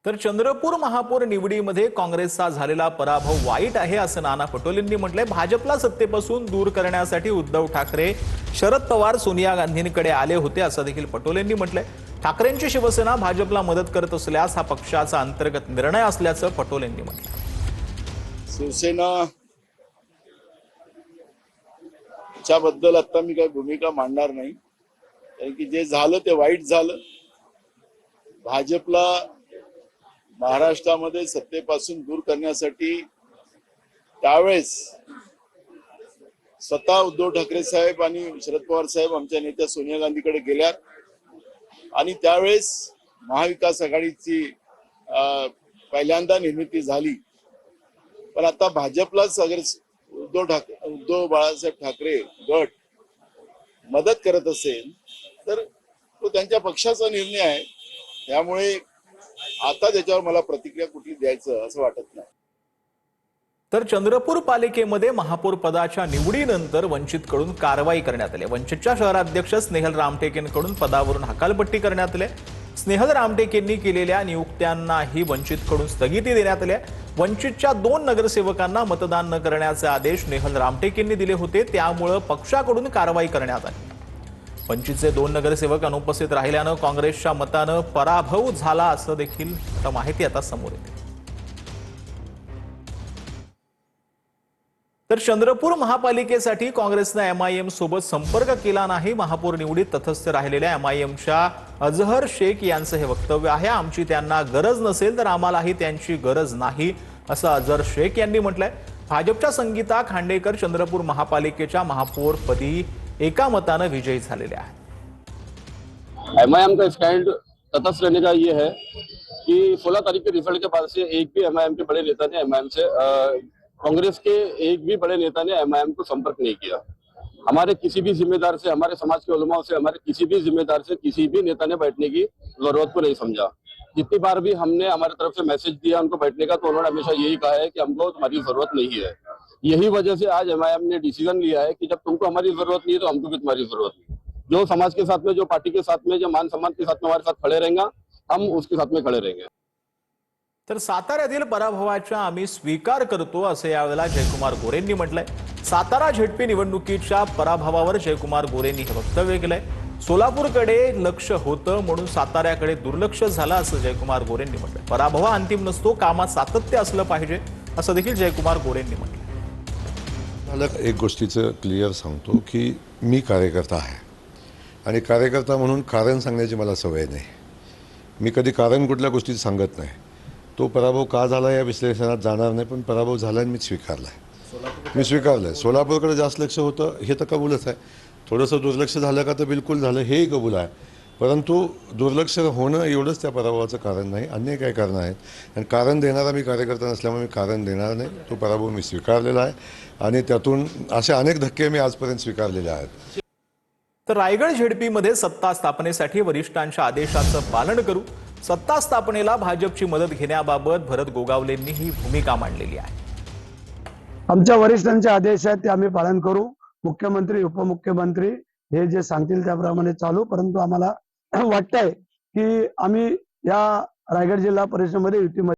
तर चंद्रपूर महापौर निवडीमध्ये काँग्रेसचा झालेला पराभव वाईट आहे असं नाना पटोलेंनी म्हटलंय। भाजपला सत्तेपासून दूर करण्यासाठी उद्धव ठाकरे, शरद पवार, सोनिया गांधींकडे आले होते असं देखील पटोलेंनी म्हटलंय। ठाकरेंची शिवसेना भाजपला मदत करत असल्यास हा पक्षाचा अंतर्गत निर्णय असल्याचं पटोलेंनी म्हटलं। शिवसेना च्याबद्दल आता मी काही भूमिका मांडणार नाही, कारण की जे झालं ते वाईट झालं। भाजपला महाराष्ट्रामध्ये सत्तेपासून दूर करण्यासाठी त्यावेळेस स्वतः उद्धव ठाकरे साहेब आणि शरद पवार साहेब आमच्या नेत्या सोनिया गांधीकडे गेल्या आणि त्यावेळेस महाविकास आघाडीची पहिल्यांदा निर्मिती झाली। पण आता भाजपलाच अगर उद्धव बाळासाहेब ठाकरे गट मदत करत असेल तर तो त्यांच्या पक्षाचा निर्णय आहे। त्यामुळे आता त्याच्यावर मला प्रतिक्रिया कुठली द्यायचं असं वाटत नाही। तर चंद्रपूर पालिकेमध्ये महापौर पदाच्या निवडीनंतर वंचितकडून कारवाई करण्यात आली। वंचितच्या शहराध्यक्ष स्नेहल रामटेकेंकडून पदावरून हकालपट्टी करण्यात आली। स्नेहल रामटेकेंनी केलेल्या नियुक्त्यांनाही वंचितकडून स्थगिती देण्यात आली। वंचितच्या 2 नगरसेवकांना मतदान न करण्याचे आदेश स्नेहल रामटेकेंनी दिले होते, त्यामुळे पक्षाकडून कारवाई करण्यात आली। वंचितचे 2 नगरसेवक अनुपस्थित राहिल्यानं काँग्रेसच्या मतानं पराभव झाला असं देखील माहिती आता समोर येते। तर चंद्रपूर महापालिकेसाठी काँग्रेसने एमआयएम सोबत संपर्क केला नाही। महापौर निवडीत तटस्थ राहिलेल्या एमआयएमच्या अजहर शेख यांचं हे वक्तव्य आहे। आमची त्यांना गरज नसेल तर आम्हालाही त्यांची गरज नाही असं अजहर शेख यांनी म्हटलंय। भाजपच्या संगीता खांडेकर चंद्रपूर महापालिकेच्या महापौर पदी एका मतानं विजयी झालेल्या आहेत। एमआईएम का स्टैंड तटस्थ रहने का ये है कि 16 तारीख के रिजल्ट के बाद से एक भी एमआईएम के बड़े नेता ने एमआईएम से कांग्रेस के एक भी बड़े नेता ने एमआईएम को संपर्क नहीं किया। हमारे किसी भी जिम्मेदार से, हमारे समाज के उलमा से, हमारे किसी भी जिम्मेदार से किसी भी नेता ने बैठने की जरूरत को नहीं समझा। जितनी बार भी हमने हमारी तरफ से मैसेज दिया उनको बैठने का, तो उन्होंने हमेशा यही कहा है कि हमको तुम्हारी जरूरत नहीं है। यही वजह से आज एमआईएम ने डिसीजन लिया है कि जब तुमको हमारी जरूरत नहीं है तो हमको भी तुम्हारी जरूरत नहीं। जो समाज के साथ में, जो पार्टी के साथ में, जो मान सम्मान के साथ में हमारे साथ खड़े रहेंगे, हम उसके साथ में खड़े रहेंगे। तर साताऱ्यातील पराभवाचा आम्ही स्वीकार करतो असं यावेळेला जयकुमार गोरेंनी म्हटलंय। सातारा झेडपी निवडणुकीच्या पराभवावर जयकुमार गोरेंनी हे वक्तव्य केलंय। सोलापूरकडे लक्ष होतं म्हणून साताऱ्याकडे दुर्लक्ष झालं असं जयकुमार गोरेंनी म्हटलंय। पराभव अंतिम नसतो, कामात सातत्य असलं पाहिजे असं देखील जयकुमार गोरेंनी म्हटलंय। एक गोष्टीचं क्लिअर सांगतो की मी कार्यकर्ता आहे आणि कार्यकर्ता म्हणून कारण सांगण्याची मला सवय नाही। मी कधी कारण कुठल्या गोष्टीचं सांगत नाही। तो पराभव का झाला या विश्लेषणात जाणार नाही, पण पराभव झाला आणि मी स्वीकारलाय। सोलापूरकडे जास्त लक्ष होतं हे तर कबूलच आहे। थोडंसं दुर्लक्ष झालं का तर बिलकुल झालं हेही कबूल आहे, परंतु दुर्लक्ष होणं एवढंच त्या पराभवाचं कारण नाही, अन्य काही कारणं आहेत। आणि कारण देणारा मी कार्यकर्ता नसल्यामुळे मी कारण देणार नाही। तो पराभव मी स्वीकारलेला आहे आणि त्यातून असे अनेक धक्के मी आजपर्यंत स्वीकारलेले आहेत। तर रायगड झेडपीमध्ये सत्ता स्थापनेसाठी वरिष्ठांच्या आदेशाचं पालन करू, सत्ता स्थापनेला भाजपची मदत घेण्याबाबत भरत गोगावलेंनी ही भूमिका मांडलेली आहे। आमच्या वरिष्ठांचे आदेश आहेत ते आम्ही पालन करू। मुख्यमंत्री, उपमुख्यमंत्री हे जे सांगतील त्याप्रमाणे चालू, परंतु आम्हाला वाटतंय की आम्ही या रायगड जिल्हा परिषदेमध्ये युतीमध्ये